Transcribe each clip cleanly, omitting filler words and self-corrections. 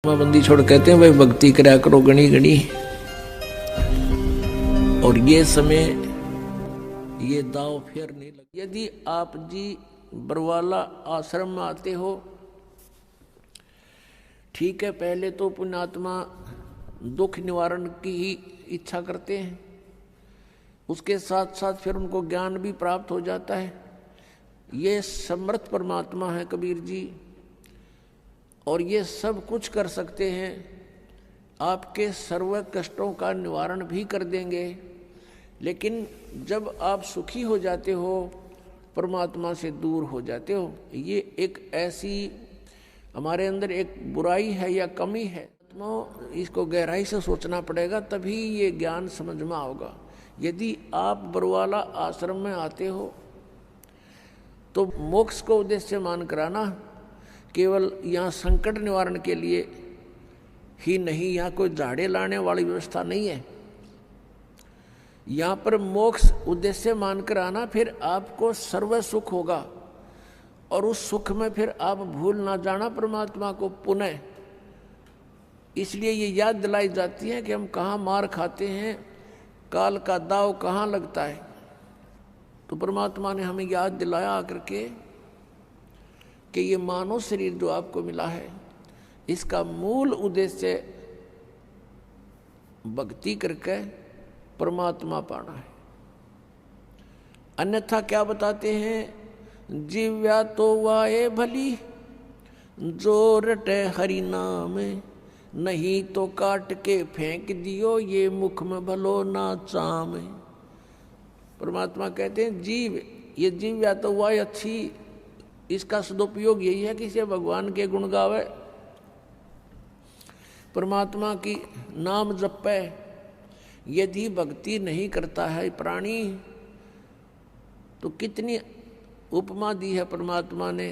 बंदी छोड़ कहते हैं भाई भक्ति करा करो गणी गणी। और ये समय ये दाव फेर नहीं लग। यदि आप जी बरवाला आश्रम में आते हो, ठीक है, पहले तो पुण्यात्मा दुख निवारण की ही इच्छा करते हैं, उसके साथ साथ फिर उनको ज्ञान भी प्राप्त हो जाता है। ये समर्थ परमात्मा है कबीर जी, और ये सब कुछ कर सकते हैं, आपके सर्व कष्टों का निवारण भी कर देंगे। लेकिन जब आप सुखी हो जाते हो, परमात्मा से दूर हो जाते हो, ये एक ऐसी हमारे अंदर एक बुराई है या कमी है। तो इसको गहराई से सोचना पड़ेगा, तभी ये ज्ञान समझ में आओगा। यदि आप बरवाला आश्रम में आते हो तो मोक्ष को उद्देश्य मान कराना, केवल यहाँ संकट निवारण के लिए ही नहीं, यहाँ कोई झाड़े लाने वाली व्यवस्था नहीं है। यहाँ पर मोक्ष उद्देश्य मानकर आना, फिर आपको सर्व सुख होगा, और उस सुख में फिर आप भूल ना जाना परमात्मा को पुनः। इसलिए ये याद दिलाई जाती है कि हम कहाँ मार खाते हैं, काल का दाव कहाँ लगता है। तो परमात्मा ने हमें याद दिलाया आकर के कि ये मानव शरीर जो आपको मिला है, इसका मूल उद्देश्य भक्ति करके परमात्मा पाना है। अन्यथा क्या बताते हैं, जीव्या तो वाए भली जो रटे हरि नाम, नहीं तो काट के फेंक दियो ये मुख में भलो ना चाम। परमात्मा कहते हैं जीव, ये जीव्या तो वाए अच्छी, इसका सदुपयोग यही है कि इसे भगवान के गुण गावे, परमात्मा की नाम जपे। यदि भक्ति नहीं करता है प्राणी, तो कितनी उपमा दी है परमात्मा ने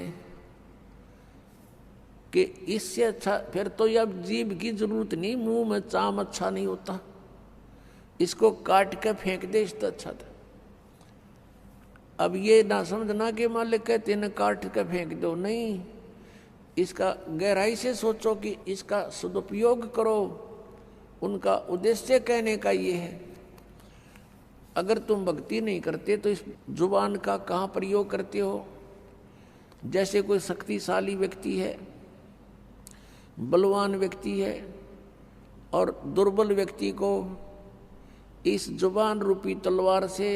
कि इससे अच्छा फिर तो अब जीव की जरूरत नहीं, मुंह में चाम अच्छा नहीं होता, इसको काट के फेंक दे इससे अच्छा था। अब ये ना समझना कि मालिक कहते न काट के फेंक दो, नहीं, इसका गहराई से सोचो कि इसका सदुपयोग करो। उनका उद्देश्य कहने का ये है, अगर तुम भक्ति नहीं करते तो इस जुबान का कहाँ प्रयोग करते हो। जैसे कोई शक्तिशाली व्यक्ति है, बलवान व्यक्ति है, और दुर्बल व्यक्ति को इस जुबान रूपी तलवार से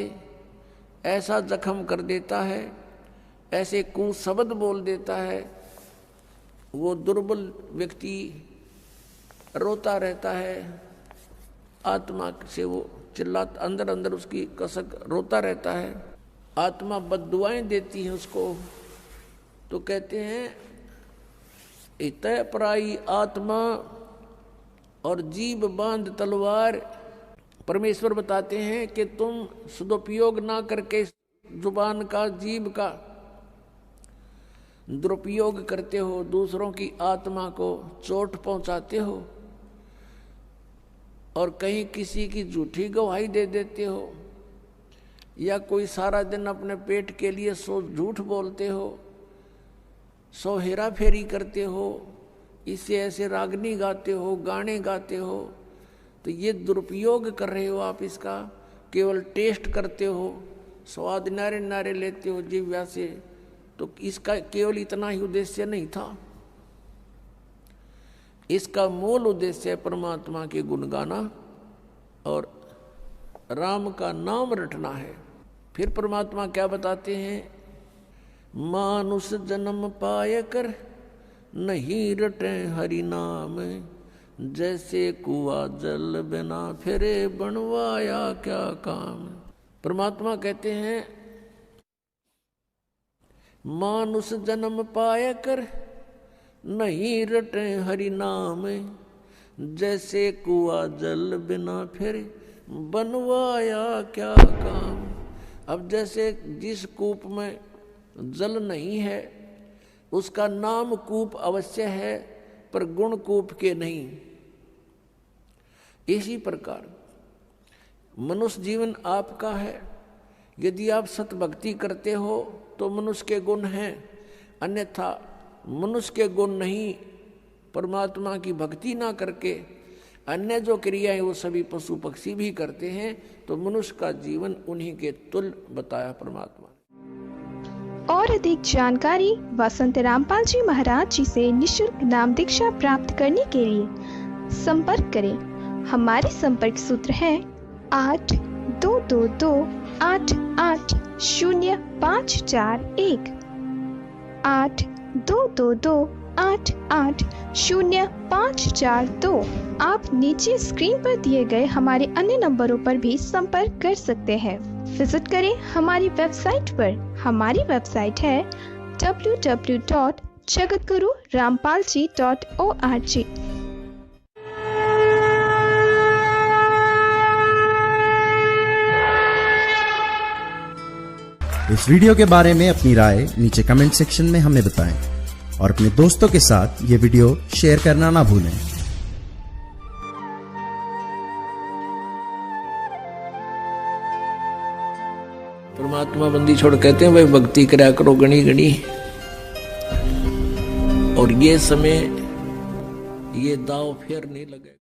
ऐसा जख्म कर देता है, ऐसे कुशब्द बोल देता है, वो दुर्बल व्यक्ति रोता रहता है, आत्मा से वो चिल्लाता, अंदर अंदर उसकी कसक रोता रहता है, आत्मा बद्दुआएं देती है उसको। तो कहते हैं इतः पराई आत्मा और जीव बांध तलवार। परमेश्वर बताते हैं कि तुम सदुपयोग ना करके जुबान का, जीव का दुरुपयोग करते हो, दूसरों की आत्मा को चोट पहुंचाते हो, और कहीं किसी की झूठी गवाही दे देते हो, या कोई सारा दिन अपने पेट के लिए 100 झूठ बोलते हो, 100 हेरा फेरी करते हो, इससे ऐसे रागनी गाते हो, गाने गाते हो, तो ये दुरुपयोग कर रहे हो आप इसका। केवल टेस्ट करते हो, स्वाद नारे नारे लेते हो जीव्या से, तो इसका केवल इतना ही उद्देश्य नहीं था। इसका मूल उद्देश्य परमात्मा के गुण गाना और राम का नाम रटना है। फिर परमात्मा क्या बताते हैं, मानुष जन्म पाए कर नहीं रटे हरि नाम, जैसे कुआ जल बिना फिरे बनवाया क्या काम। परमात्मा कहते हैं मानुष जन्म पाए कर नहीं रटे हरि नाम, जैसे कुआ जल बिना फिरे बनवाया क्या काम। अब जैसे जिस कूप में जल नहीं है, उसका नाम कूप अवश्य है, पर गुण कूप के नहीं। इसी प्रकार मनुष्य जीवन आपका है। यदि आप सत भक्ति करते हो तो मनुष्य के गुण हैं, अन्यथा मनुष्य के गुण नहीं, परमात्मा की भक्ति ना करके अन्य जो क्रियाएं वो सभी पशु पक्षी भी करते हैं, तो मनुष्य का जीवन उन्हीं के तुल्य बताया परमात्मा। और अधिक जानकारी वसंत रामपाल जी महाराज जी से निःशुल्क नाम दीक्षा प्राप्त करने के लिए संपर्क करें। हमारे संपर्क सूत्र है 8222880541 8222880542। आप नीचे स्क्रीन पर दिए गए हमारे अन्य नंबरों पर भी संपर्क कर सकते हैं। विजिट करें हमारी वेबसाइट पर। हमारी वेबसाइट है www.jagatgururampalji.org। इस वीडियो के बारे में अपनी राय नीचे कमेंट सेक्शन में हमें बताएं और अपने दोस्तों के साथ ये वीडियो शेयर करना ना भूलें। परमात्मा बंदी छोड़ कहते हैं भाई भक्ति करा करो गणी गणी, और ये समय ये दाव फेर नहीं लगे।